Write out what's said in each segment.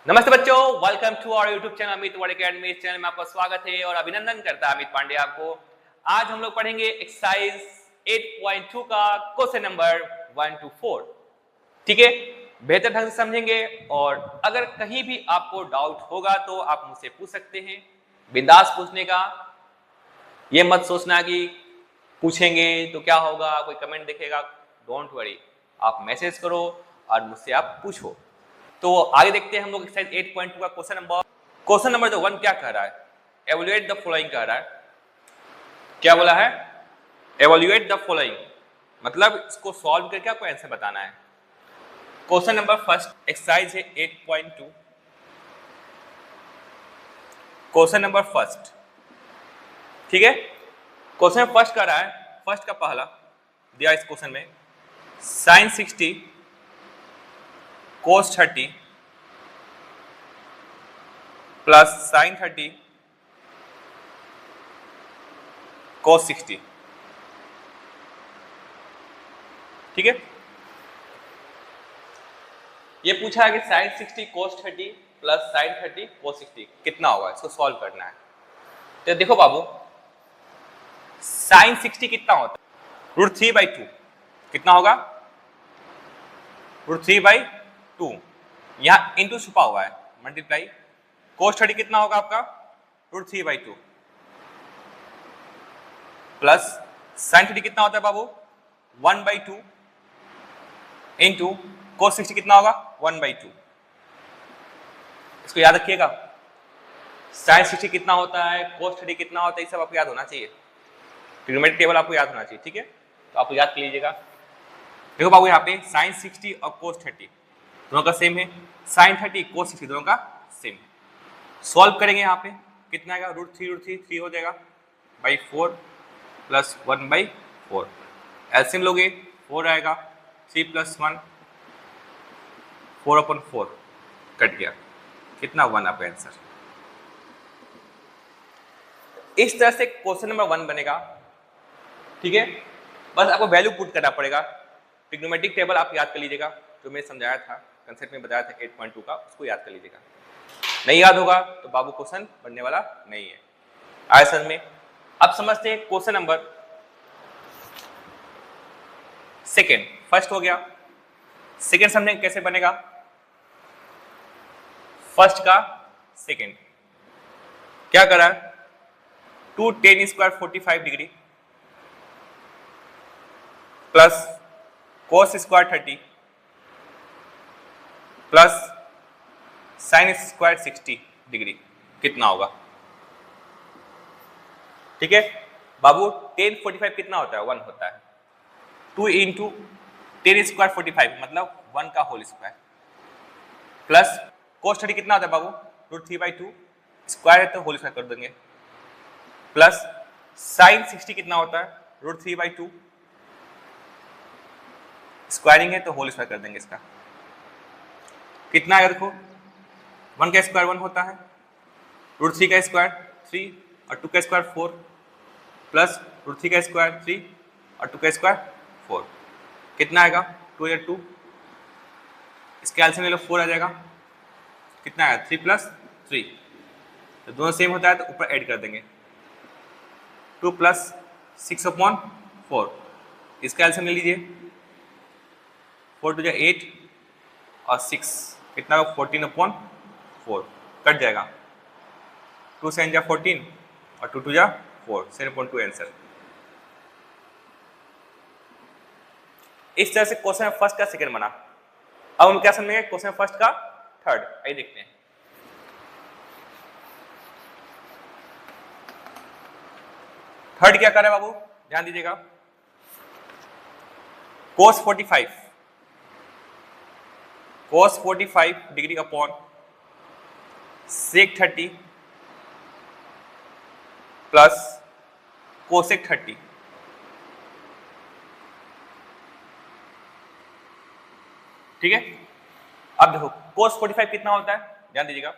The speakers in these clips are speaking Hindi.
नमस्ते बच्चों, welcome to our YouTube channel Amit word academy. इस चैनल में आपका स्वागत है और अभिनंदन करता है अमित पांडे आपको। आज हम लोग पढ़ेंगे एक्सरसाइज 8.2 का क्वेश्चन नंबर 1 to 4। ठीक है, बेहतर ढंग से समझेंगे और अगर कहीं भी आपको डाउट होगा तो आप मुझसे पूछ सकते हैं। बिंदास पूछने का, ये मत सोचना कि पूछेंगे तो क्या होगा, कोई कमेंट दिखेगा। डोंट वरी, आप मैसेज करो और मुझसे आप पूछो। तो आगे देखते हैं हम लोग एक्सरसाइज 8.2 का क्वेश्चन नंबर जो 1 क्या कह रहा है, एवोल्यूएट द फॉलोइंग कह रहा है। क्या बोला है? एवोल्यूएट द फॉलोइंग, मतलब इसको सॉल्व करके आपको आंसर बताना है। क्वेश्चन नंबर फर्स्ट एक्सरसाइज है 8.2। क्वेश्चन नंबर फर्स्ट, ठीक है। क्वेश्चन फर्स्ट कर रहा है, फर्स्ट का पहला दिया इस क्वेश्चन में sin 60 cos 30 plus sin 30 cos 60। ठीक है, ये पूछा है कि sin 60 cos 30 plus sin 30 cos 60 कितना होगा, इसको सॉल्व करना है। तो देखो बाबू, sin 60 कितना होता है? √3/2 कितना होगा? √3/2, यहां इंटू छुपा हुआ है, मल्टीप्लाई। cos 30 कितना होगा आपका? √3/2 प्लस sin 30 कितना होता है बाबू? 1/2 इंटू cos 60 कितना होगा? 1/2। इसको याद रखिएगा, sin 60 कितना होता है, cos 30 कितना होता है, ये सब आपको याद होना चाहिए। ट्रिग्नोमेट्रिक टेबल आपको याद होना चाहिए, ठीक है। तो आप याद कर लीजिएगा। देखो बाबू, यहाँ पे sin 60 और cos 30 दोनों का सेम है, sin 30 cos 60 दोनों का सेम है। सॉल्व करेंगे, यहाँ पे कितना आएगा? √3 हो जाएगा बाई 4 प्लस 1/4। एलसीएम लोगे 4 आएगा, 3 + 1 4/4 कट गया, कितना? 1 आपका आंसर। इस तरह से क्वेश्चन नंबर 1 बनेगा, ठीक है। बस आपको वैल्यू पुट करना पड़ेगा। ट्रिग्नोमेट्रिक टेबल आप याद कर लीजिएगा, जो मैं समझाया था, कंसेप्ट में बताया था 8.2 का, उसको याद कर लीजिएगा। नहीं याद होगा तो बाबू क्वेश्चन बनने वाला नहीं है। आए समझ में? अब समझते हैं क्वेश्चन नंबर सेकेंड। फर्स्ट हो गया, सेकेंड समझेंगे कैसे बनेगा। फर्स्ट का सेकेंड क्या करा? 2 tan square 45 degree plus cos square 30 plus sin square 60 degree कितना होगा? ठीक है बाबू, tan 45 कितना होता है? 1 होता है। 2 इंटू tan स्क्वायर 45 मतलब 1 का होल स्क्वायर प्लस cos 30 कितना होता है बाबू? √3/2, स्क्वायर है तो होल स्क्वायर कर देंगे, प्लस sin 60 कितना होता है? √3/2, स्क्वायरिंग है तो होल स्क्वायर कर देंगे। इसका कितना आएगा? देखो 1 का स्क्वायर 1 होता है, √3 का स्क्वायर 3 और 2 का स्क्वायर 4 प्लस √3 का स्क्वायर 3 और 2 का स्क्वायर 4, कितना आएगा? 2 या 2, इसके एलसीएम ले लो 4 आ जाएगा, कितना आएगा? 3 + 3, तो दोनों सेम होता है तो ऊपर ऐड कर देंगे। 2 + 6/4, इसका एलसीएम ले लीजिए, 4 × 2 = 8 और 6 कितना होगा? 14/4 कट जाएगा। 2 × 7 = 14 और 2 × 2 = 4, 7/2 आंसर। इस तरह से क्वेश्चन फर्स्ट का सेकंड बना। अब हम क्या समझेंगे क्वेश्चन फर्स्ट का थर्ड, आइए देखते हैं। थर्ड क्या कर रहा है बाबू, ध्यान दीजिएगा। cos 45 degree upon sec 30 plus cosec 30, ठीक है। अब देखो cos 45 कितना होता है, ध्यान दीजिएगा,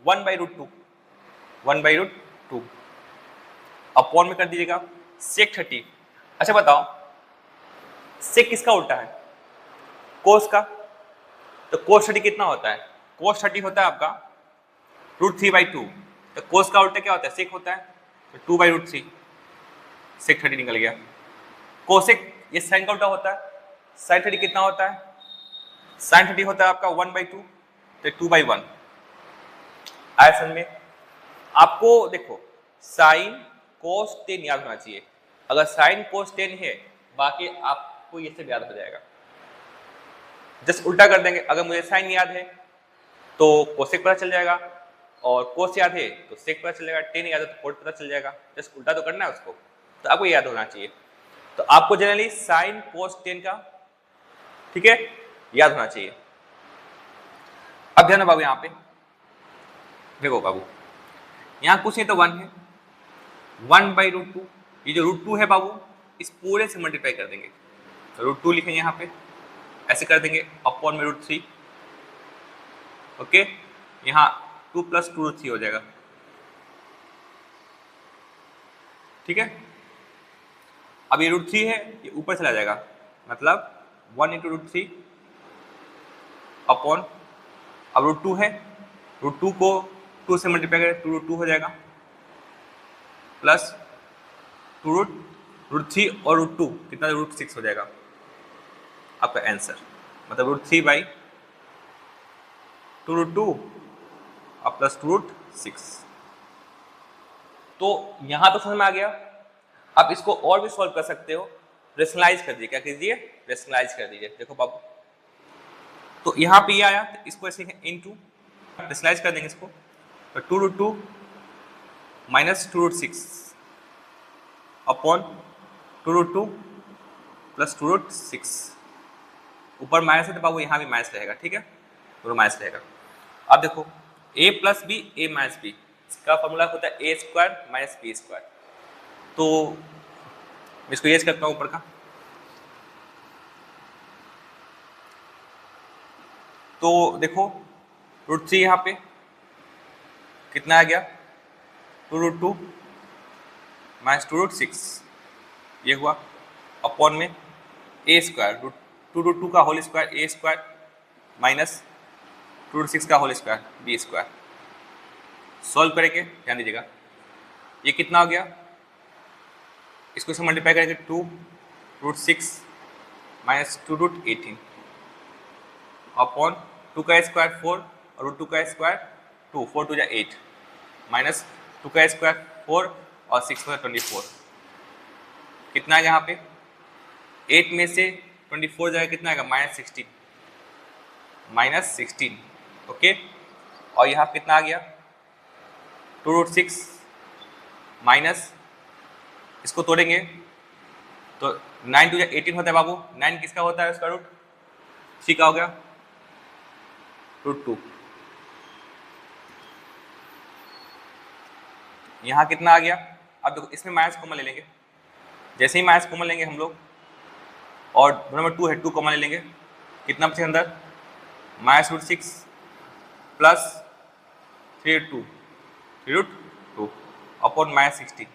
1/√2 अपॉन में कर दीजिएगा sec 30। अच्छा बताओ, sec किसका उल्टा है? cos का, तो cos 30 कितना होता है? कोस 30 होता है आपका √3/2, तो कोस का उल्टा क्या होता है, सेक होता है, तो 2/√3, सेक 30 निकल गया। कोसेक ये साइन का उल्टा होता है, साइन 30 कितना होता है, साइन 30 होता है आपका 1/2, तो 2/1 आया समझ में। आपको देखो साइन कोस 10 याद होना चाहिए, अगर साइन कोस 10 है बाकी आपको ये सब याद हो जाएगा। जस्ट उल्टा कर देंगे, अगर मुझे साइन याद है तो कोसेक पता चल जाएगा, और कोस याद है तो सेक पता चल जाएगा, 10 याद है तो कोट पता चल जाएगा। जस्ट उल्टा तो करना है उसको, तो आपको याद होना चाहिए। तो आपको जनरली साइन कोस 10 का, ठीक है, याद होना चाहिए। अब ध्यान बाबू, यहां पे देखो बाबू, यहां कुछ नहीं तो 1 है, 1/√2, ये जो √2 है बाबू इस पूरे से मल्टीप्लाई कर देंगे, तो √2 लिखेंगे यहाँ पे, ऐसे कर देंगे अपॉन में √3, ओके, यहाँ 2 + 2√3 हो जाएगा, ठीक है। अब ये √3 है, ये ऊपर चला जाएगा, मतलब 1 × √3 अपॉन, अब √2 है, √2 को 2 से मल्टीप्लाई करें 2√2 हो जाएगा, प्लस 2√3 और √2 कितना, √6 हो जाएगा आपका आंसर, मतलब √3/2√2 और प्लस 2√6। तो यहां तो समझ में आ गया। आप इसको और भी सॉल्व कर सकते हो, रेशनलाइज कर दीजिए, क्या कीजिए, रेशनलाइज कर दीजिए। देखो बाबू, तो यहाँ पे ये आया, तो इसको ऐसे इनटू रेशनलाइज कर देंगे इसको, तो 2√2 माइनस 2√6 अपॉन 2√2 प्लस 2√6, ऊपर माइनस है तो बाबू यहाँ भी माइनस रहेगा, ठीक है, दोनों माइनस रहेगा। अब देखो a + b a - b, इसका फॉर्मूला होता है a² - b², तो मैं इसको यूज करता हूँ ऊपर का, तो देखो √3 यहाँ पे कितना आ गया, 2√2 माइनस 2√6, ये हुआ अपॉन में a², 2√2 का होल स्क्वायर a² माइनस 2√6 का होल स्क्वायर b²। सॉल्व करेंगे, ध्यान दीजिएगा, ये कितना हो गया, इसको से मल्टीप्लाई करेंगे 2√6 माइनस 2√18 अपॉन 2 का स्क्वायर 4 और √2 का स्क्वायर 2, 4 2 8 माइनस 2 का स्क्वायर 4 और 6 24, कितना है यहाँ पे, 8 में से 24 जाएगा कितना आएगा, -16, ओके। और यहाँ कितना आ गया, 2√6 माइनस, इसको तोड़ेंगे तो 9 2 18 होता है बाबू, 9 किसका होता है, उसका रूट 3 का हो गया, √2। यहाँ कितना आ गया, अब देखो इसमें माइनस कॉमन ले लेंगे, जैसे ही माइनस कॉमन लेंगे हम लोग, और दोनों में 2 है, 2 कॉमन ले लेंगे, कितना बचे अंदर, -√6 प्लस 3√2 अपॉन -16,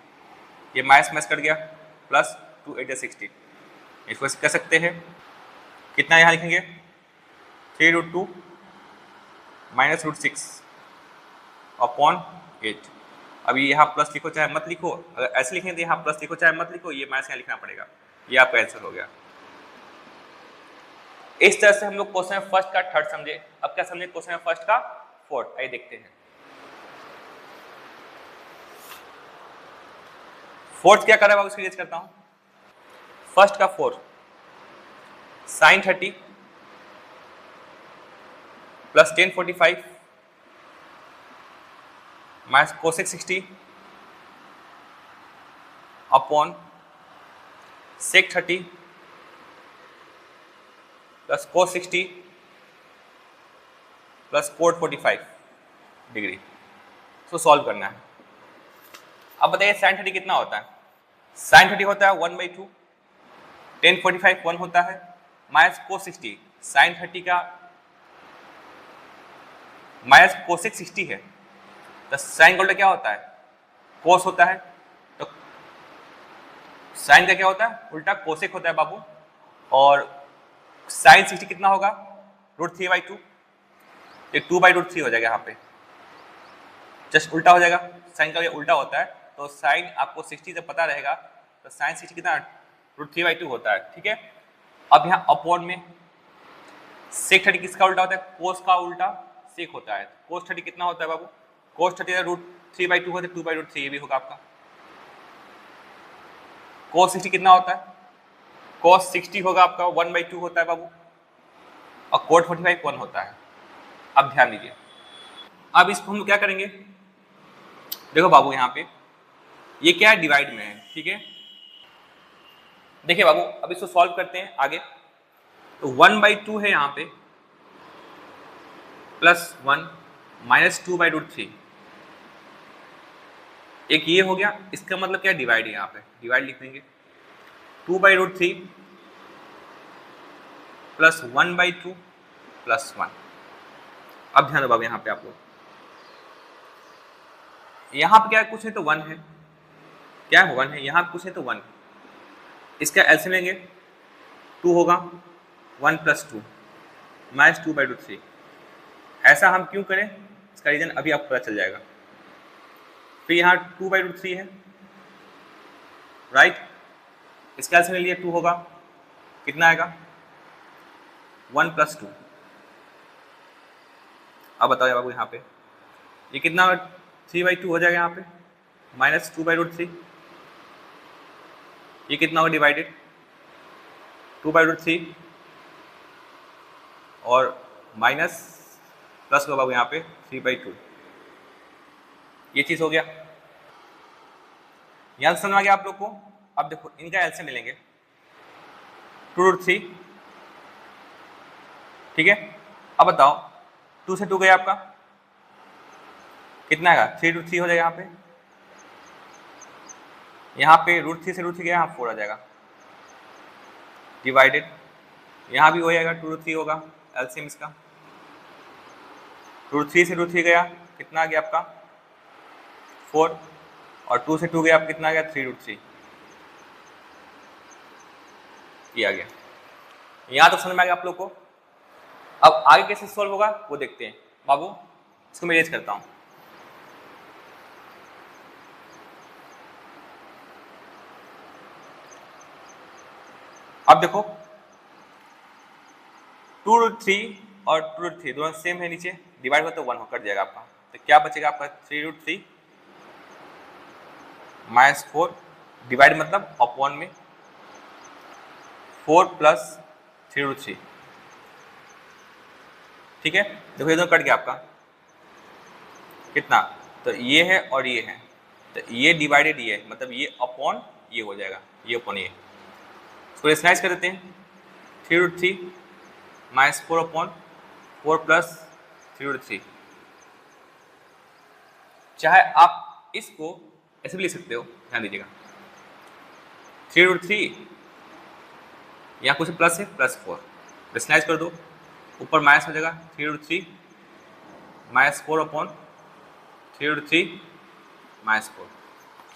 ये माइनस कट गया, प्लस 2 8 16, इसको कह सकते हैं कितना, यहाँ लिखेंगे 3√2 माइनस √6 अपॉन 8। अभी यहाँ प्लस लिखो चाहे मत लिखो, अगर ऐसे लिखेंगे तो यहाँ प्लस लिखो चाहे मत लिखो, ये माइनस यहाँ लिखना पड़ेगा, ये आपका आंसर हो गया। इस तरह से हम लोग क्वेश्चन फर्स्ट का थर्ड समझे। अब क्या समझे, क्वेश्चन फर्स्ट का फोर्थ, आइए देखते हैं। फोर्थ क्या कर रहा है, उसको यूज करता हूं। फर्स्ट का fourth, sin 30 plus 1045 minus cosec 60 upon sec 30 plus cos 60 plus cot 45 degree. इसको सॉल्व करना है। अब बताइए sin 30 कितना होता है। sin 30 होता है 1/2, 1045 1 होता है, माइनस कोस 60, sin 30 का माइनस कोसेक 60 है, तो साइन का उल्टा क्या होता है, कोस होता है, तो साइन का क्या होता है उल्टा, कोसेक होता है बाबू। और साइन 60 कितना होगा, √3/2, एक 2/√3 हो जाएगा यहाँ पे, जस्ट उल्टा हो जाएगा, साइन का ये उल्टा होता है, तो साइन आपको 60 से पता रहेगा, तो साइन 60 कितना √3/2 होता है, ठीक है। अब यहाँ अपॉन में सेक 30 किसका उल्टा होता है, कोस का उल्टा सेक होता है, कोस 30 कितना होता है बाबू, कोस 30 √3/2 होता है, 2/√3 ये भी होगा आपका। कोस 60 कितना होता है, कोस 60 होगा आपका 1/2 होता है बाबू, और कोट 45 1 होता है। अब ध्यान दीजिए, अब इसको हम क्या करेंगे, देखो बाबू यहाँ पे ये क्या है, डिवाइड में है, ठीक है। देखिए बाबू अब इसको सॉल्व करते हैं आगे, तो 1/2 है यहाँ पे, +1 -2/√3, एक ये हो गया, इसका मतलब क्या, डिवाइड है, यहाँ पे डिवाइड लिख देंगे, 2/√3 + 1/2 + 1। अब ध्यान दो बाबू यहाँ पे आप लोग, यहाँ पे क्या कुछ है तो 1 है, क्या है 1 है, यहाँ पे कुछ है तो 1, इसका एलसीएम लेंगे 2 होगा, 1 + 2 -2/√3। ऐसा हम क्यों करें, इसका रीजन अभी आपको पता चल जाएगा। फिर यहाँ 2/√3 है, राइट, इसका एलसीएम ले लिए 2 होगा, कितना आएगा 1 + 2। अब बताओ बाबू यहाँ पे ये कितना 3/2 हो जाएगा, यहाँ पे -2/√3, ये कितना होगा डिवाइडेड 2/√3 और माइनस प्लस होगा बाबू यहाँ पे 3/2, ये चीज हो गया, यहाँ समझ आ गया आप लोग को। अब देखो इनका एलसीएम ले लेंगे 2√3, ठीक है। अब बताओ 2 से 2 गया आपका, कितना आएगा 3√3 हो जाएगा, यहाँ पे √3 से √3 गया, यहाँ 4 आ जाएगा, डिवाइडेड यहाँ भी हो जाएगा 2√3 होगा एलसीएम इसका, √3 से √3 गया, कितना आ गया आपका 4, और 2 से 2 गया, आप कितना आ गया 3√3, ये आ गया। यहाँ तो समझ में आ गया आप लोग को। अब आगे कैसे सॉल्व होगा वो देखते हैं बाबू, इसको मैं इरेज करता हूँ। अब देखो 2√3 और 2√3 दोनों सेम है, नीचे डिवाइड होगा तो 1 कट जाएगा आपका, तो क्या बचेगा आपका 3√3 -4, डिवाइड मतलब अपॉन में 4 + 3√3, ठीक है। देखो ये दोनों कट गया आपका, कितना, तो ये है और ये है, तो ये डिवाइडेड ये है, मतलब ये अपॉन ये हो जाएगा, ये अपॉन ये, इसको रेशनलाइज कर देते हैं, 3√3 -4 अपॉन 4 + 3√3। चाहे आप इसको ऐसे भी लिख सकते हो, ध्यान दीजिएगा 3√3 यहाँ कुछ प्लस है, +4 रेशनलाइज कर दो, ऊपर माइनस हो जाएगा 3√3 -4 अपॉन 3√3 -4।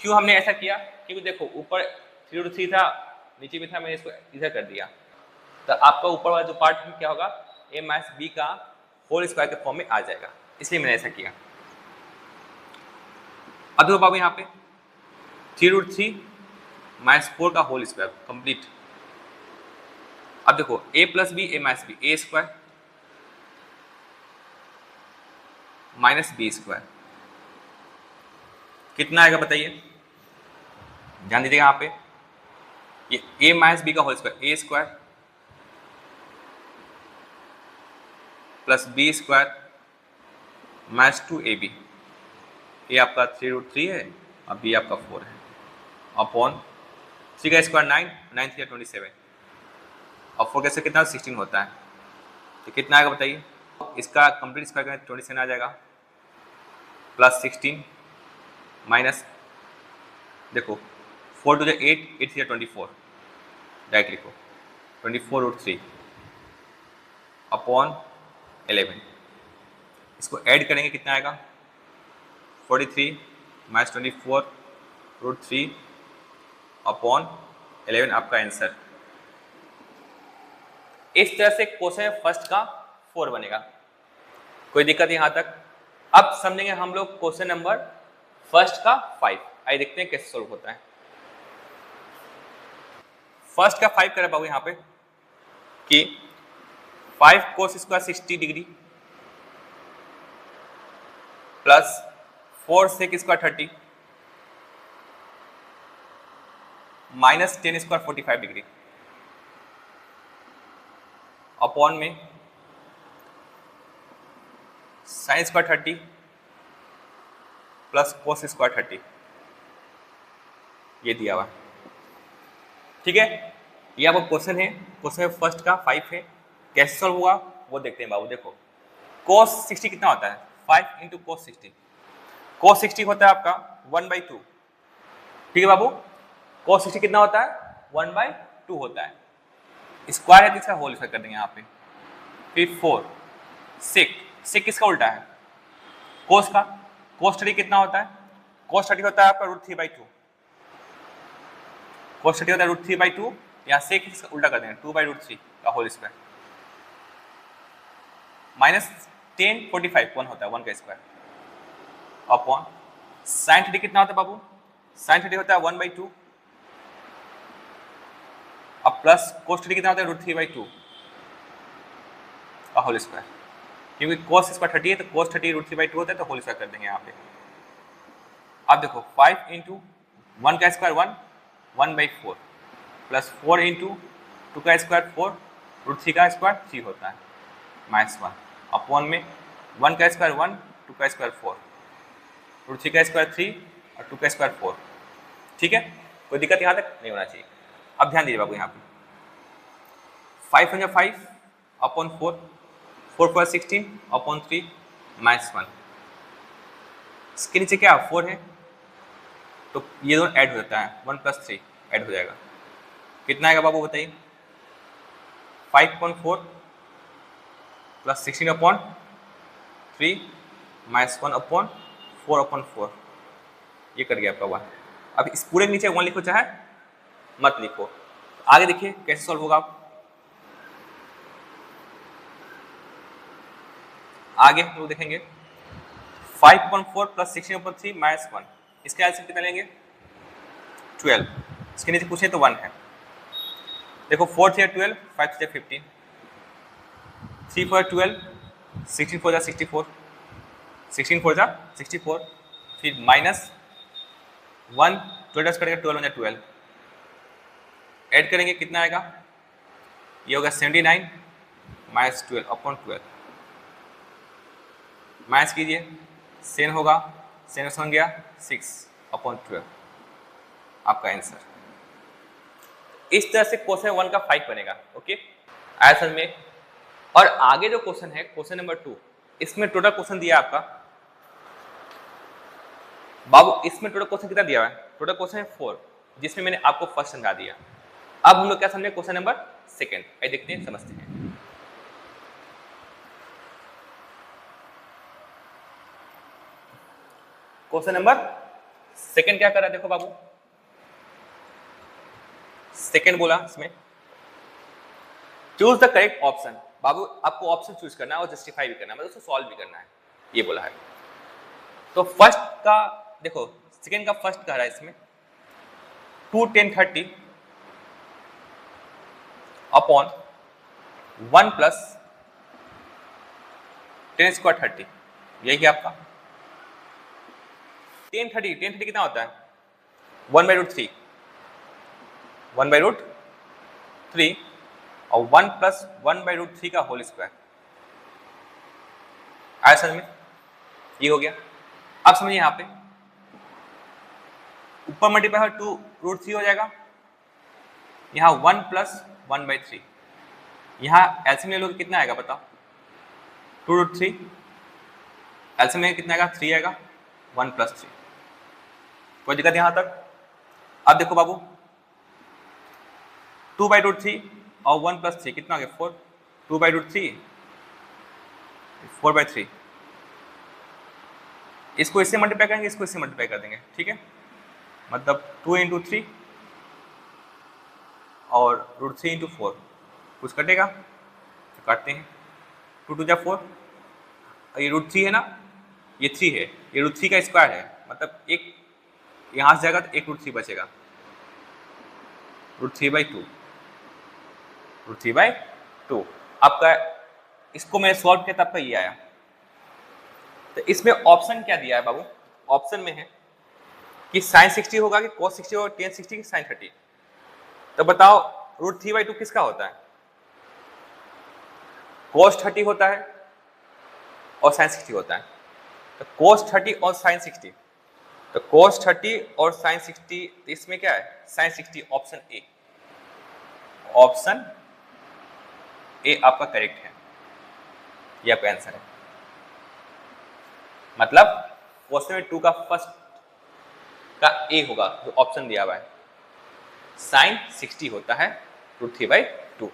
क्यों हमने ऐसा किया, क्योंकि देखो ऊपर 3√3 था, नीचे भी था, मैंने इसको इधर कर दिया, तो आपका ऊपर वाला जो पार्ट क्या होगा a - b का होल स्क्वायर के फॉर्म में आ जाएगा, इसलिए मैंने ऐसा किया। अब देखो बाबू यहाँ पे 3√3 -4 का होल स्क्वायर कंप्लीट। अब देखो a + b a - b, a square -b square, कितना आएगा बताइए, ध्यान दीजिएगा यहाँ पे, ये a - b का whole square, a square + b square -2ab, ये आपका 3√3 है और b आपका 4 है, अपॉन 3 का स्क्वायर 9, 9 3 27, और 4 कैसे कितना 16 होता है, तो कितना आएगा बताइए, इसका कंप्लीट स्क्वायर करें 27 आ जाएगा, +16 माइनस, देखो 4 2 8, 8 3 24, डायरेक्ट लिखो 24√3 अपॉन 11, इसको ऐड करेंगे कितना आएगा 43 - 24√3 अपॉन 11, आपका आंसर। इस तरह से क्वेश्चन फर्स्ट का 4 बनेगा। कोई दिक्कत यहाँ तक? अब समझेंगे हम लोग क्वेश्चन नंबर फर्स्ट का 5। आइए देखते हैं कैसे सोल्व होता है। फर्स्ट का 5 करें बाबू यहाँ पे कि 5 cos square 60 degree plus 4 sec square 30 minus 10 square 45 degree upon में sine square 30 plus cos square 30 ये दिया हुआ, ठीक है। ये आपका क्वेश्चन है, क्वेश्चन फर्स्ट का 5 है। कैसे सॉल्व हुआ वो देखते हैं बाबू। देखो cos 60 कितना होता है? 5 इंटू कोस 60। कोस 60 होता है आपका 1/2, ठीक है बाबू। cos 60 कितना होता है? 1/2 होता है। स्क्वायर है तो इसका होल स्क्वायर कर देंगे यहाँ पे। फिर 4 सेक किसका उल्टा है? कोस का। कोस 30 कितना होता है? कोस 30 होता है आपका √3/2। कोस 30 होता है √3/2। यहाँ सेक इसका उल्टा कर देंगे 2/√3 का होल स्क्वायर माइनस 10 45 1 होता है 1 का स्क्वायर अपॉन साइन 30 कितना होता है बाबू? साइन 30 होता है 1/2 अब प्लस कोस 30 कितना होता है? √3/2 का होल स्क्वायर। क्योंकि कोस स्क्वायर 30 है तो कोस 30 √3/2 होता है तो होल स्क्वायर कर देंगे यहाँ पे। अब देखो 5 इंटू 1 का स्क्वायर 1/4 प्लस 4 इंटू 2 का स्क्वायर 4 √3 का स्क्वायर 3 होता है माइनस 1 अपॉन में 1 का स्क्वायर 1 2 का स्क्वायर 4 √3 का स्क्वायर 3 और 2 का स्क्वायर 4, ठीक है। कोई दिक्कत यहाँ तक नहीं होना चाहिए। अब ध्यान दीजिए बाबू यहाँ पे 5 × 5 अपॉन 4 4 × 16 अपॉन 3 माइनस 1। इसके नीचे क्या 4 है तो ये दोनों ऐड हो जाता है 1 + 3 ऐड हो जाएगा। कितना आएगा बाबू बताइए? 5/4 प्लस 16/3 माइनस 1/4/4 ये कर गया आपका 1। अब इस पूरे नीचे 1 लिखो चाहे मत लिखो। आगे देखिए कैसे सॉल्व होगा। आगे हम लोग देखेंगे 5/4 प्लस 16/3 माइनस 1। इसका एलसीएम कितना लेंगे? 12। इसके नीचे पूछे तो 1 है। देखो 4 × 12 5 × 15 3 × 12 16 × 64 16 × 64 फिर माइनस 1 12 करेंगे 12 × 12 ऐड करेंगे कितना आएगा? ये होगा 79 माइनस 12/12 माइनस कीजिए सेन होगा 7 गया 6/12 आपका आंसर। इस तरह से क्वेश्चन 1 का 5 बनेगा, ओके आंसर में। और आगे जो क्वेश्चन है क्वेश्चन नंबर 2, इसमें टोटल क्वेश्चन दिया आपका बाबू। इसमें टोटल क्वेश्चन कितना दिया हुआ है? टोटल क्वेश्चन है 4 जिसमें मैंने आपको फर्स्ट समझा दिया। अब हम लोग क्या समझे? क्वेश्चन नंबर 2 आइए देखते हैं समझते हैं। क्वेश्चन नंबर 2 क्या कर रहा है? देखो बाबू सेकंड बोला इसमें चूज द करेक्ट ऑप्शन। बाबू आपको ऑप्शन चूज करना है और जस्टिफाई भी करना है, मतलब उसको सॉल्व भी करना है, ये बोला है। तो फर्स्ट का देखो, सेकंड का फर्स्ट कह रहा है इसमें 2 10 30 अपॉन 1 प्लस 10 स्क्वायर 30, यही है आपका 10 30 कितना होता है? 1/√3 1/√3 और 1 प्लस 1/√3 का होल स्क्वायर आया समझ में? ये हो गया। अब समझिए यहाँ पे ऊपर मल्टीप्लाई 2√3 हो जाएगा, यहाँ 1 प्लस 1/3, यहाँ एलसीएम ले लोगे कितना आएगा बताओ? 2√3 एलसीएम में कितना आएगा? 3 आएगा 1 + 3। कोई दिक्कत यहाँ तक? अब देखो बाबू 2/√3 और 1 + 3 कितना हो गया? 4। 2/√3 4/3, इसको इससे मल्टीप्लाई करेंगे, इसको इससे मल्टीप्लाई कर देंगे, ठीक है। मतलब 2 × 3 और √3 × 4 कुछ कटेगा तो काटते हैं। 2 × 2 = 4 और ये √3 है ना, ये 3 है, ये √3 का स्क्वायर है, मतलब एक यहाँ से जाएगा तो एक √3 बचेगा, √3/2, √3/2 आपका। इसको मैंने सॉल्व किया तब का ये आया। तो इसमें ऑप्शन क्या दिया है बाबू, ऑप्शन में है कि sin 60 होगा कि cos 60 होगा, tan 60 कि sin 30। तो बताओ √3/2 किसका होता है, cos 30 होता है और sin 60 होता है। तो cos 30 और sin 60, तो cos 30 और sin 60, इसमें क्या है sin 60, option A, option A आपका करेक्ट है, ये आपका आंसर है। मतलब क्वेश्चन में 2 का फर्स्ट का ए होगा जो ऑप्शन दिया हुआ है, sin 60 होता है √3/2।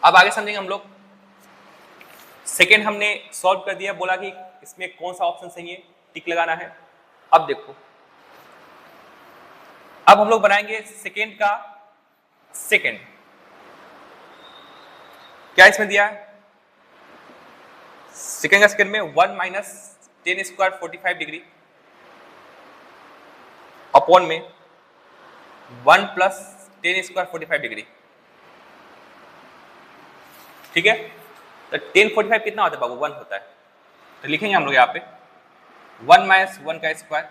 अब आगे समझेंगे हम लोग। सेकेंड हमने सॉल्व कर दिया, बोला कि इसमें कौन सा ऑप्शन सही है, टिक लगाना है। अब देखो, अब हम लोग बनाएंगे सेकेंड का सेकेंड। क्या इसमें दिया है, सेकेंड का सेकेंड में 1 minus ten square 45 degree upon में 1 प्लस टेन स्क्वायर 45 डिग्री। ठीक है, तो टेन 45 कितना होता है बाबू, 1 होता है। तो लिखेंगे हम लोग यहाँ पे 1 माइनस 1 का स्क्वायर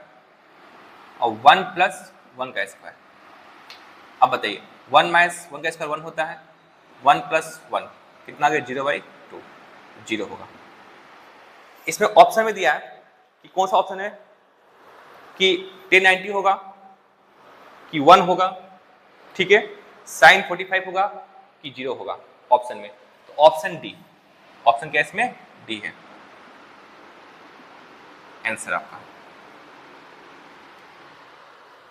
और 1 प्लस 1 का स्क्वायर। अब बताइए 1 माइनस 1 का स्क्वायर 1 होता है, 1 प्लस 1 कितना आ गया, 0/2, 0 होगा। इसमें ऑप्शन में दिया है कि कौन सा ऑप्शन है, कि 1090 होगा कि 1 होगा, ठीक है, sin 45 होगा कि 0 होगा ऑप्शन में। तो ऑप्शन डी, ऑप्शन क्या इसमें, डी है आंसर आपका।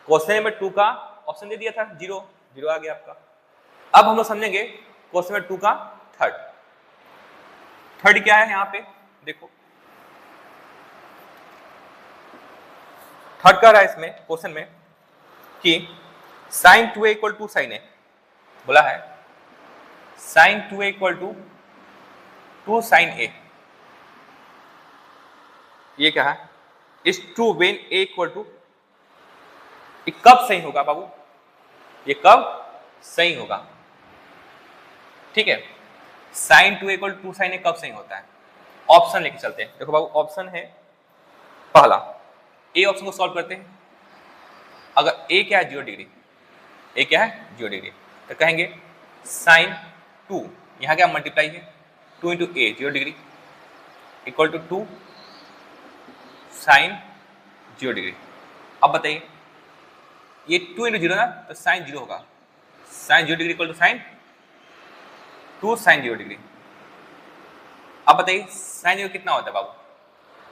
क्वेश्चन नंबर 2 का ऑप्शन दे दिया था 0, 0 आ गया आपका। अब हम लोग समझेंगे क्वेश्चन नंबर 2 का थर्ड। थर्ड क्या है, यहां पे देखो, थर्ड कह रहा है इसमें क्वेश्चन में कि sin 2a = sin a, बोला है sin 2a = 2 sin a। ये क्या है, इस टू वेन a = ये कब सही होगा बाबू, ये कब सही होगा, ठीक है, sin 2a = 2 sin a कब सही होता है। ऑप्शन लेके चलते हैं, देखो बाबू ऑप्शन है पहला, ए ऑप्शन को सॉल्व करते हैं। अगर ए क्या है 0 डिग्री, ए क्या है 0 डिग्री, तो कहेंगे sin 2, यहाँ क्या मल्टीप्लाई है 2 into a 0 degree equal to 2 sin 0 degree. अब बताइए ये 2 इंटू 0 ना, तो sin 0 होगा, sin 0 degree equal to sin 2 sin 0 degree. अब बताइए sin 0 कितना होता है बाबू,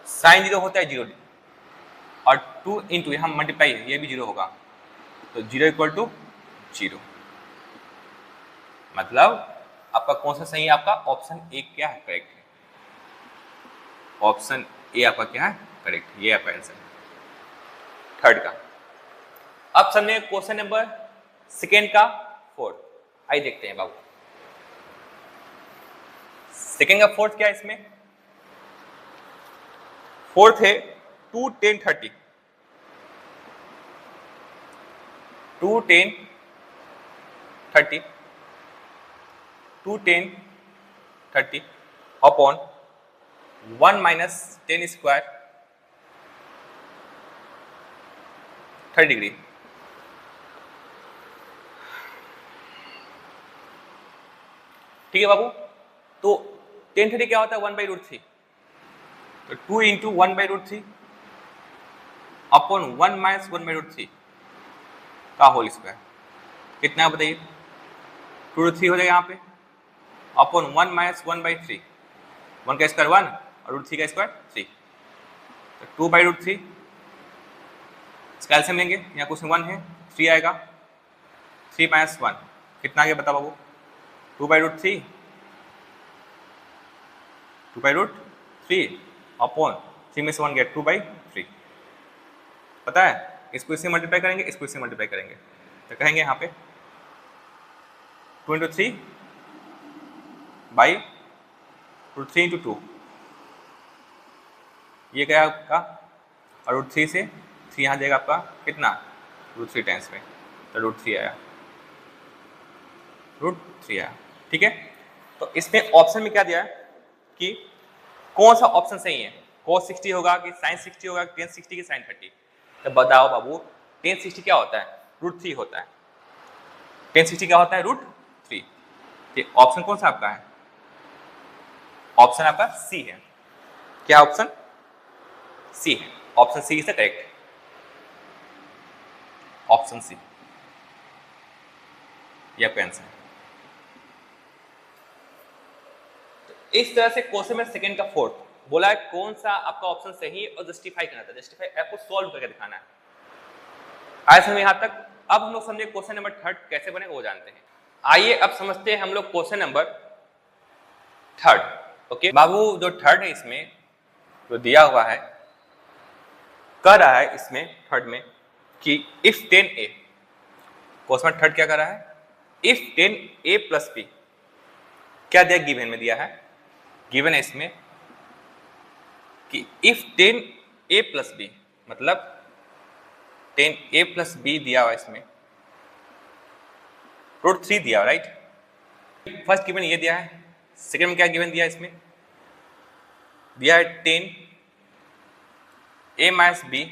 sin 0 होता है 0 और 2 इंटू यहाँ मल्टीप्लाई है, ये भी 0 होगा, तो 0 इक्वल टू 0। मतलब आपका कौन सा सही है, आपका ऑप्शन ए क्या है करेक्ट है, ऑप्शन ए आपका क्या है करेक्ट, ये आपका आंसर है थर्ड का। अब समझे क्वेश्चन नंबर सेकेंड का फोर्थ, आइए देखते हैं बाबू सेकेंड का फोर्थ क्या है। इसमें फोर्थ है 2 10 30, 2 10 30, 2 10 30 अपॉन 1 माइनस 10 स्क्वायर 30 डिग्री। ठीक है बाबू, तो 10 30 क्या होता है 1/√3, तो 2 इंटू 1/√3 अपॉन 1 माइनस 1/√3 का होल स्क्वायर कितना है बताइए, 2√3 हो जाएगा यहाँ पे, अपॉन 1 माइनस 1/3, 1 का स्क्वायर 1 और √3 का स्क्वायर 3, तो 2/√3 इसका एलसीएम लेंगे, यहाँ कुछ 1 है 3 आएगा, 3 माइनस 1 कितना आ गया बता बाबू, 2/√3, 2/√3 अपॉन 3 में से 1 गया 2/3। पता है इसको इससे मल्टीप्लाई करेंगे, इसको इससे मल्टीप्लाई करेंगे, तो कहेंगे यहाँ पे 2 × 3/3 √3 इंटू 2, ये गया आपका, और √3 से 3 यहाँ जाएगा आपका कितना, √3 टाइम्स में, तो √3 आया, √3 आया। ठीक है, तो इसमें ऑप्शन में क्या दिया है कि कौन सा ऑप्शन सही है, cos 60 होगा कि sin 60 होगा, tan 60 की sin 30। तो बताओ बाबू, tan 60 क्या होता है, √3 होता है। tan 60 क्या होता है, √3। ये ऑप्शन कौन सा आपका है, ऑप्शन आपका सी है। क्या ऑप्शन सी है, option C is the correct, option C ये आपका आंसर है। तो इस तरह से क्वेश्चन में सेकंड का फोर्थ बोला है कौन सा आपका ऑप्शन सही है और जस्टिफाई करना था, जस्टिफाई आपको सॉल्व करके दिखाना है। आए समझ यहां तक। अब हम लोग समझे क्वेश्चन नंबर थर्ड कैसे बनेगा वो जानते हैं। आइए अब समझते हैं हम लोग क्वेश्चन नंबर थर्ड। ओके बाबू, जो थर्ड है इसमें जो दिया हुआ है, कह रहा है इसमें थर्ड में कि इफ 10a, क्वेश्चन थर्ड क्या कर रहा है, इफ 10a प्लस b, क्या दिया गिवन में दिया है, गिवन है इसमें कि इफ 10a प्लस b, मतलब 10a प्लस b दिया हुआ इसमें, √3 दिया हुआ, राइट। फर्स्ट गिवन ये दिया है, सेकंड में क्या गिवन दिया है, इसमें दिया है 10a माइनस b,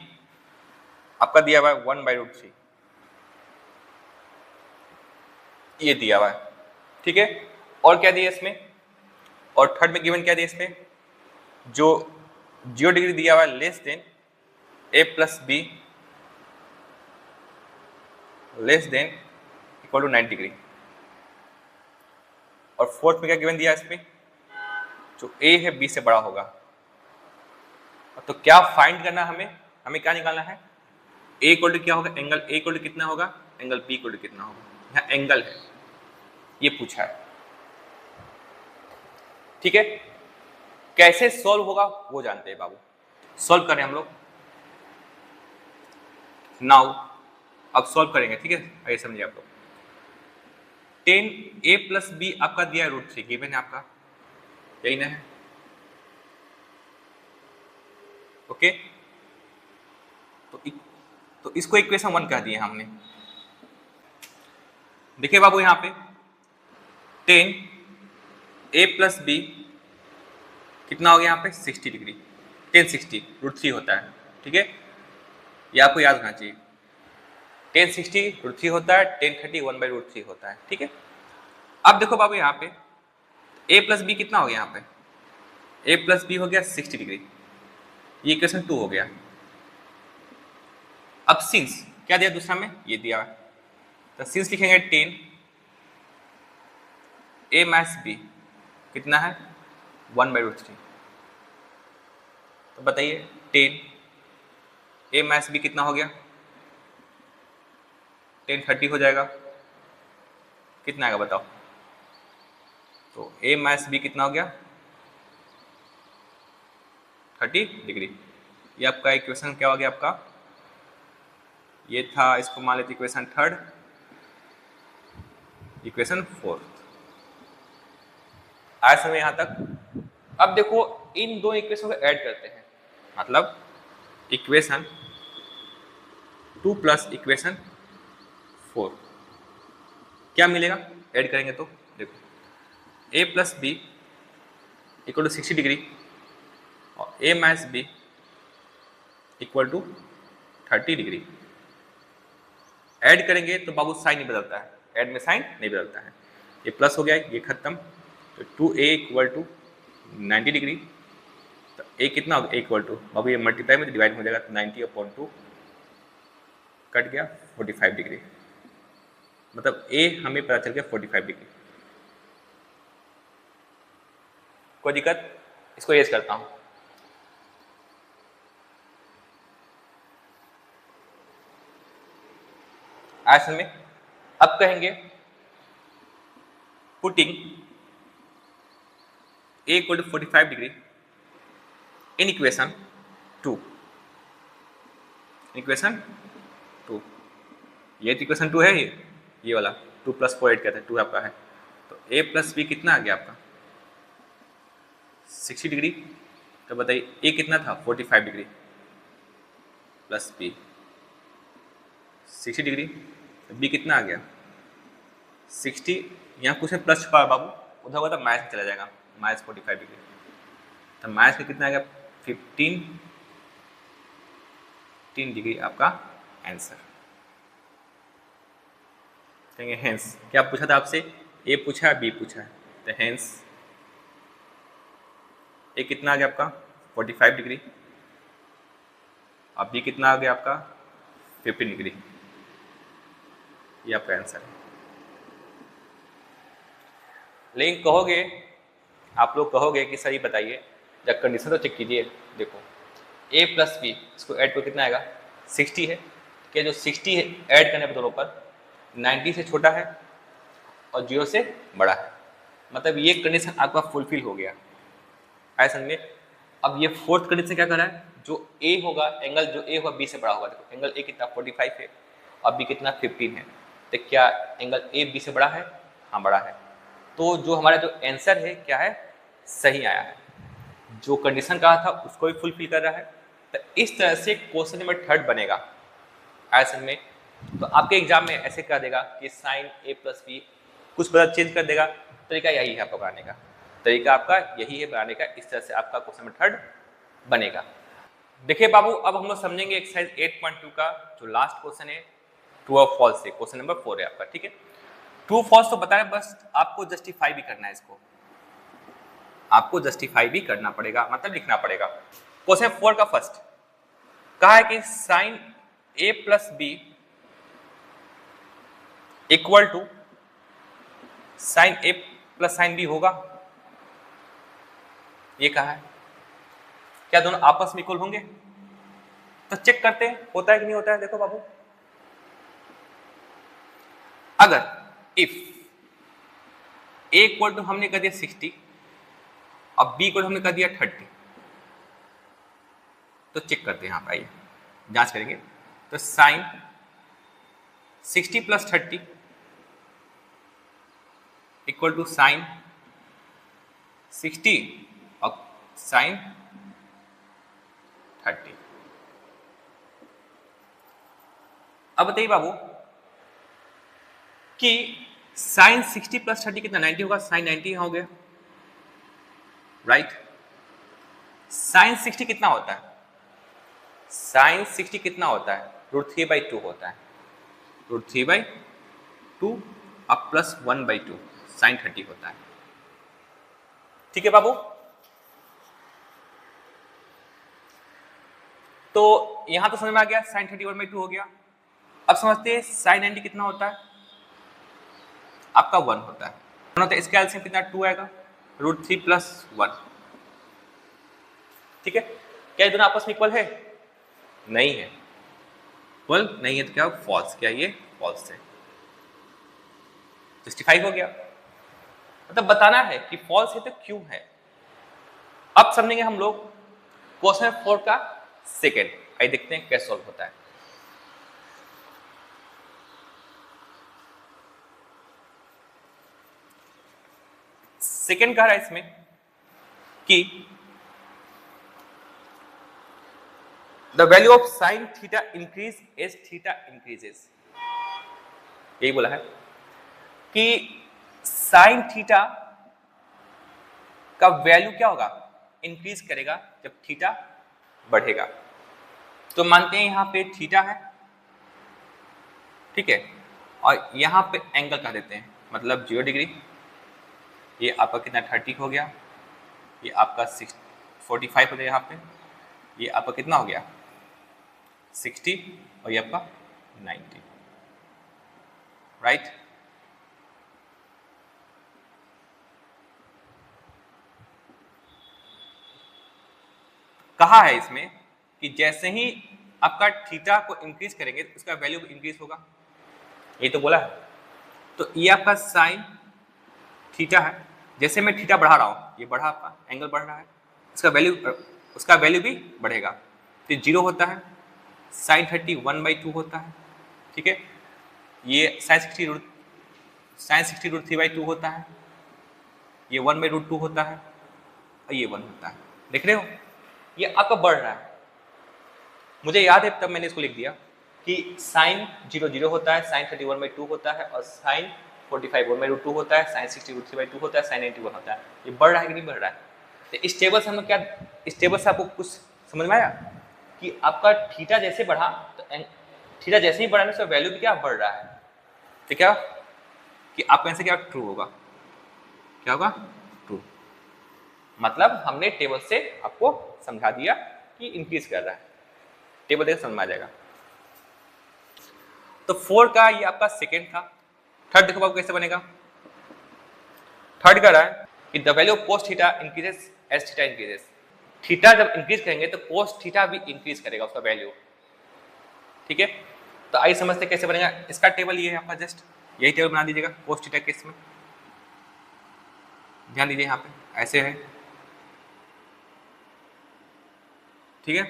आपका दिया हुआ है 1/√3, ये दिया हुआ है। ठीक है, और क्या दिया इसमें, और थर्ड में गिवन क्या दिया इसमें, जो 0 डिग्री दिया हुआ है less than a plus b less than equal to 90 degree, और फोर्थ में क्या गिवन दिया इसमें, जो a है b से बड़ा होगा। तो क्या फाइंड करना हमें, हमें क्या निकालना है, a इक्वल टू क्या होगा, एंगल a इक्वल टू कितना होगा, एंगल b इक्वल टू कितना होगा, यहाँ एंगल है ये पूछा है। ठीक है, कैसे सॉल्व होगा वो जानते हैं बाबू, सॉल्व करें हम लोग नाउ, अब सॉल्व करेंगे। ठीक है, आइए समझिए आप लोग। 10a प्लस b आपका दिया है √3, गिवन है आपका, यही ना है। ओके, तो इसको इक्वेशन 1 कह दिया हमने। देखिए बाबू यहां पे 10a प्लस b कितना हो गया यहाँ पे 60 डिग्री, 1060 √3 होता है। ठीक है, ये आपको याद होना चाहिए, 1060 √3 होता है, 1030 1/√3 होता है। ठीक है, अब देखो बाबू यहाँ पे a प्लस बी कितना हो गया, यहाँ पे a प्लस बी हो गया 60 डिग्री, ये इक्वेशन 2 हो गया। अब सिंस क्या दिया दूसरा में, ये दिया है, तो सिंस लिखेंगे 10a माइनस b कितना है 1/√3। तो बताइए 10a माइनस b कितना हो गया, 1030 हो जाएगा, कितना आएगा बताओ। तो a माइनस b कितना हो गया 30 डिग्री। ये आपका इक्वेशन क्या हो गया आपका, ये था, इसको मान लेते इक्वेशन थर्ड, इक्वेशन फोर्थ। आया समझ यहां तक। अब देखो इन दो इक्वेशन को ऐड करते हैं, मतलब इक्वेशन 2 प्लस इक्वेशन 4, क्या मिलेगा ऐड करेंगे तो, देखो a plus b equal to 60 degree और a minus b equal to 30 degree. Add करेंगे तो बाबू साइन नहीं बदलता है, ऐड में साइन नहीं बदलता है, ये प्लस हो गया ये खत्म, तो 2a इक्वल टू 90 डिग्री, तो a कितना होगा इक्वल टू, बाबू ये मल्टीप्लाई में डिवाइड हो जाएगा, तो 90/2 कट गया 45 डिग्री, मतलब a हमें पता चल गया 45 डिग्री। कोई दिक्कत, इसको एज करता हूं। ऐसे में अब कहेंगे putting a equal to 45 degree in equation 2, equation 2, ये तो इक्वेशन 2 है, ये वाला 2 प्लस 4 8 कहते हैं, 2 आपका है, तो a प्लस बी कितना आ गया आपका 60 डिग्री, तो बताइए ए कितना था 45 degree plus b 60 degree, b कितना आ गया 60, यहाँ कुछ प्लस छुपा है बाबू, उधर होगा तो माइनस चला जाएगा, माइनस 45 डिग्री, तो माइनस का कितना आ गया 15 डिग्री आपका आंसर। कहेंगे हेंस, क्या पूछा था आपसे, ए पूछा है बी पूछा है, तो हेंस ए कितना आ गया आपका 45 डिग्री और बी कितना आ गया आपका 15 डिग्री, ये आपका आंसर है। लेकिन कहोगे, आप लोग कहोगे कि सर ये बताइए, जब कंडीशन तो चेक कीजिए, देखो a प्लस बी इसको ऐड कर कितना आएगा 60 है, क्या जो 60 है ऐड करने पर दोनों पर 90 से छोटा है और 0 से बड़ा है, मतलब ये कंडीशन आपका फुलफिल हो गया, ऐसा समझे। अब ये फोर्थ कंडीशन क्या कर रहा है, जो a होगा एंगल जो a होगा b से बड़ा होगा, देखो एंगल a कितना 45 है और b कितना 15 है, तो क्या एंगल a b से बड़ा है, हाँ बड़ा है, तो जो हमारा जो आंसर है क्या है, सही आया है, जो कंडीशन कहा था उसको भी फुलफिल कर रहा है। तो इस तरह से क्वेश्चन नंबर 3 बनेगा ऐसे में। तो आपके एग्जाम में ऐसे कर देगा कि साइन a प्लस बी कुछ बदल चेंज कर देगा, तरीका यही है आपका बनाने का, तरीका आपका यही है बनाने का, इस तरह से आपका क्वेश्चन नंबर 3 बनेगा। देखिए बाबू, अब हम लोग समझेंगे एक्सरसाइज 8.2 का जो लास्ट क्वेश्चन है, ट्रू और फॉल्स से, क्वेश्चन नंबर 4 है आपका, ठीक है। ट्रू फॉल्स तो बताया, बस आपको जस्टिफाई भी करना है, इसको आपको जस्टिफाई भी करना पड़ेगा, मतलब लिखना पड़ेगा। क्वेश्चन 4 का फर्स्ट कहा है कि sine a plus b equal to sine a plus sine b होगा, ये कहा है, क्या दोनों आपस में इक्वल होंगे, तो चेक करते हैं होता है कि नहीं होता है। देखो बाबू, अगर इफ a इक्वल टू हमने कर दिया 60 और b इक्वल हमने कर दिया 30, तो चेक करते हैं, यहाँ पे आइए जांच करेंगे। तो sine 60 plus 30 equal to sine 60 और साइन 30। अब बताइए बाबू कि साइन 60 प्लस 30 कितना 90 होगा, साइन 90 यहां हो गया, राइट। साइन 60 कितना होता है, साइन 60 कितना होता है, √3/2 होता है, √3/2 अब प्लस 1/2 साइन 30 होता है, ठीक है बाबू। तो यहां तो समझ में आ गया, साइन 30 1/2 हो गया। अब समझते हैं साइन 90 कितना होता है, आपका 1 होता है, होता है, इसका एलसीएम कितना 2 आएगा, √3 + 1, ठीक है। क्या ये दोनों आपस में इक्वल है, नहीं है, इक्वल नहीं है, तो क्या फॉल्स, क्या ये फॉल्स है, जस्टिफाई हो गया, मतलब बताना है कि फॉल्स है तो क्यों है। अब समझेंगे हम लोग क्वेश्चन 4 का सेकेंड, आइए देखते हैं कैसे सॉल्व होता है। सेकेंड कह रहा है इसमें कि the value of sine theta increase as theta increases, यही बोला है कि साइन थीटा का वैल्यू क्या होगा, इंक्रीज करेगा जब थीटा बढ़ेगा। तो मानते हैं यहां पे थीटा है, ठीक है, और यहां पे एंगल कह देते हैं, मतलब 0 डिग्री, ये आपका कितना 30 हो गया, ये आपका 45 हो गया, यहाँ पे ये आपका कितना हो गया 60 और ये आपका 90, राइट। कहा है इसमें कि जैसे ही आपका थीटा को इंक्रीज करेंगे तो उसका वैल्यू इंक्रीज होगा, ये तो बोला है। तो ये आपका साइन थीटा है, जैसे मैं थीटा बढ़ा रहा हूं, ये बढ़ा, आपका एंगल बढ़ रहा है, उसका वैल्यू भी बढ़ेगा, तो 0 होता है, साइन 30 1/2 होता है, ठीक है, ये साइन 60 √3/2 होता है, ये 1/√2 होता है, और ये 1 होता है। देख रहे हो, ये आपका बढ़ रहा है। मुझे याद है तब मैंने इसको लिख दिया कि साइन 0 0 होता है, साइन 31/2 होता है और साइन 45/2 होता है, साइन 60/3/2 होता है, साइन 91 होता है। ये बढ़ रहा है कि नहीं बढ़ रहा है? तो इस टेबल से हम लोग क्या, इस टेबल से आपको कुछ समझ में आया कि आपका थीटा जैसे बढ़ा तो थीटा जैसे ही बढ़ा उसका वैल्यू भी क्या बढ़ रहा है। तो क्या कि आपका आंसर क्या ट्रू होगा, क्या होगा ट्रू। मतलब हमने टेबल से आपको समझा दिया कि इंक्रीज कर रहा है, टेबल देख समझ में आ जाएगा। तो 4 का ये आपका सेकेंड था। थर्ड देखो आपको कैसे बनेगा। थर्ड कह रहा है कि the value of cos theta increases as theta increases. Theta जब इंक्रीज करेंगे तो कोस थीटा भी इंक्रीज करेगा उसका वैल्यू, ठीक है। तो आइए समझते कैसे बनेगा। इसका टेबल ये है आपका, जस्ट यही टेबल बना दीजिएगा कोस थीटा केस में। ध्यान दीजिए यहाँ पे ऐसे है, ठीक है।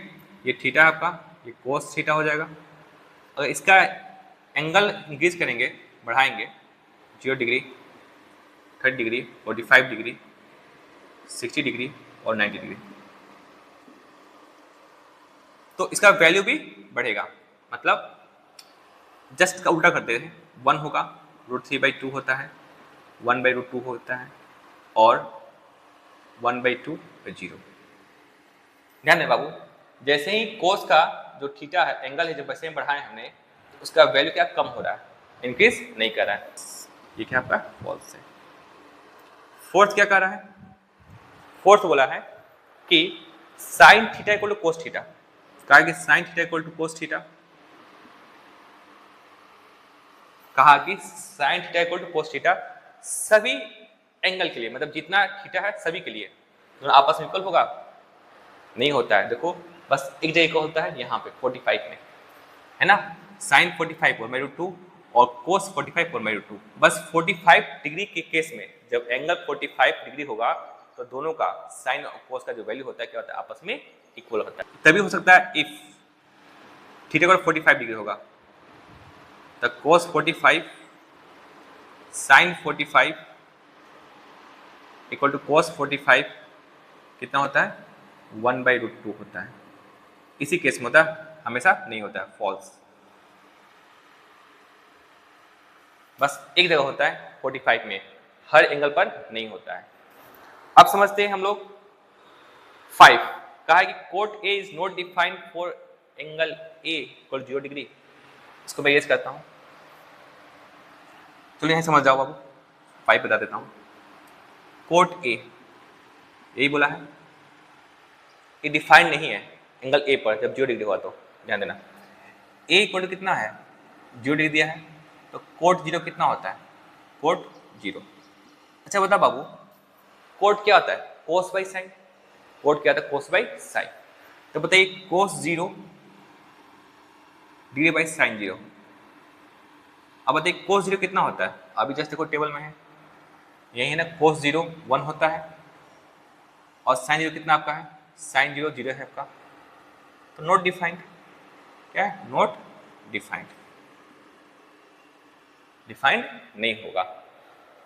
ये थीटा है आपका, ये कोस थीटा हो जाएगा। अगर इसका एंगल इंक्रीज करेंगे, बढ़ाएंगे 0 डिग्री, 30 डिग्री, 45 डिग्री, 60 डिग्री और 90 डिग्री, तो इसका वैल्यू भी बढ़ेगा। मतलब जस्ट का उल्टा करते हैं, 1 होगा, √3/2 होता है, 1/√2 होता है और 1/2 0। ध्यान दें बाबू, जैसे ही कोस का जो थीटा है एंगल है, जब वैसे ही बढ़ाए हमने तो उसका वैल्यू क्या कम हो रहा है, इंक्रीज नहीं कर रहा है। ये क्या आपका फॉल्स है। फोर्थ क्या कर रहा है, फोर्थ बोला है कि sine theta equal to cos theta. कहा कि sine theta equal to cos theta, कहा कि sine theta equal to cos theta सभी एंगल के लिए, मतलब जितना थीटा है सभी के लिए। दोनों आपस में इक्वल होगा, नहीं होता है। देखो बस एक जगह का होता है, यहाँ पे 45 में है ना, साइन 45/2 और कोस 45/2। बस 45 डिग्री के केस में जब एंगल 45 डिग्री होगा तो दोनों का साइन और कोस का जो वैल्यू होता है क्या होता है, आपस में इक्वल होता है। तभी हो सकता है इफ थीटा का 45 डिग्री होगा तो कोस 45 साइन 45 इक्वल टू कोस 45 कितना होता है, 1/√2 होता है। इसी केस में होता है, हमेशा नहीं होता है, फॉल्स। बस एक जगह होता है 45 में, हर एंगल पर नहीं होता है। अब समझते हैं हम लोग 5। कहा है कि cot A is not defined for angle A equal 0 degree. इसको मैं येस करता हूं, चलिए यहां समझ जाओ बाबू। 5 बता देता हूं। कोट ए, यही बोला है, ये डिफाइंड नहीं है एंगल ए पर जब 0 डिग्री हुआ तो। ध्यान देना, ए इक्वल टू कितना है, 0 डिग्री दिया है, तो कोट 0 कितना होता है, कोट 0। अच्छा बता बाबू, कोट क्या होता है, कोस बाई साइन। कोट क्या होता है, कोस बाई साइन। तो बताइए कोस 0 डिग्री बाई साइन 0। अब बताइए कोस 0 कितना होता है, अभी जस्ट देखो टेबल में है, यही है ना, कोस 0 1 होता है और साइन 0 कितना आपका है, साइन 0 0 है आपका। तो नॉट डिफाइंड, क्या है, नॉट डिफाइंड, डिफाइंड नहीं होगा।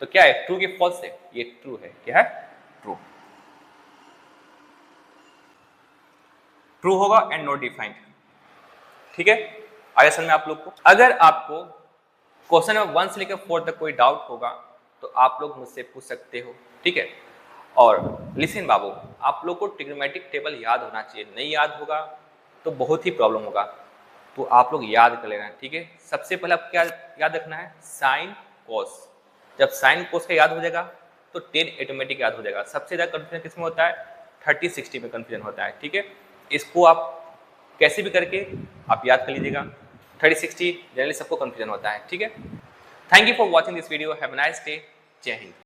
तो क्या है, ट्रू की फॉल्स है, ये ट्रू है। क्या है, ट्रू, ट्रू होगा एंड नॉट डिफाइंड, ठीक है। आगे समझ में आप लोग को। अगर आपको क्वेश्चन नंबर 1 से लेकर 4 तक कोई डाउट होगा तो आप लोग मुझसे पूछ सकते हो, ठीक है। और लिसन बाबू, आप लोग को ट्रिग्नोमेट्रिक टेबल याद होना चाहिए, नहीं याद होगा तो बहुत ही प्रॉब्लम होगा। तो आप लोग याद कर लेना, ठीक है। सबसे पहले आपको क्या याद रखना है, साइन कोस। जब साइन कोस का याद हो जाएगा तो टेन ऑटोमेटिक याद हो जाएगा। सबसे ज़्यादा कंफ्यूजन किसमें होता है, 30-60 में कंफ्यूजन होता है, ठीक है। इसको आप कैसे भी करके आप याद कर लीजिएगा। 30-60 जनरली सबको कंफ्यूजन होता है, ठीक है। Thank you for watching this video, have a nice day, जय हिंद।